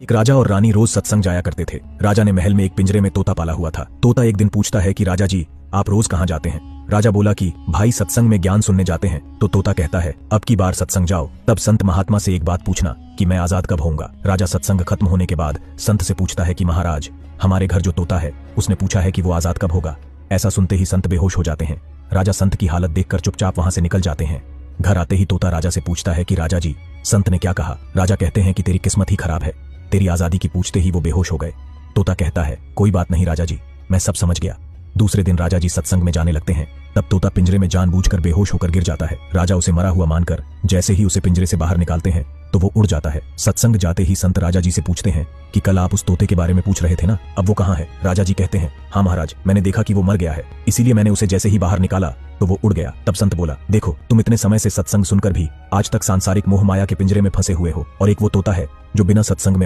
एक राजा और रानी रोज सत्संग जाया करते थे। राजा ने महल में एक पिंजरे में तोता पाला हुआ था। तोता एक दिन पूछता है कि राजा जी, आप रोज कहाँ जाते हैं? राजा बोला कि भाई सत्संग में ज्ञान सुनने जाते हैं। तो तोता कहता है, अब की बार सत्संग जाओ तब संत महात्मा से एक बात पूछना कि मैं आजाद कब होऊंगा। राजा सत्संग खत्म होने के बाद संत से पूछता है कि महाराज, हमारे घर जो तोता है उसने पूछा है कि वो आजाद कब होगा। ऐसा सुनते ही संत बेहोश हो जाते हैं। राजा संत की हालत देखकर चुपचाप वहां से निकल जाते हैं। घर आते ही तोता राजा से पूछता है कि राजा जी, संत ने क्या कहा? राजा कहते हैं कि तेरी किस्मत ही खराब है, तेरी आजादी की पूछते ही वो बेहोश हो गए। तोता कहता है, कोई बात नहीं राजा जी, मैं सब समझ गया। दूसरे दिन राजा जी सत्संग में जाने लगते हैं। तब तोता पिंजरे में जानबूझकर बेहोश होकर गिर जाता है। राजा उसे मरा हुआ मानकर जैसे ही उसे पिंजरे से बाहर निकालते हैं तो वो उड़ जाता है। सत्संग जाते ही संत राजा जी से पूछते हैं कि कल आप उस तोते के बारे में पूछ रहे थे ना, अब वो कहाँ है? राजा जी कहते हैं, हाँ महाराज, मैंने देखा कि वो मर गया है, इसीलिए मैंने उसे जैसे ही बाहर निकाला तो वो उड़ गया। तब संत बोला, देखो तुम इतने समय से सत्संग सुनकर भी आज तक सांसारिक मोह माया के पिंजरे में फंसे हुए हो, और एक वो तोता है जो बिना सत्संग में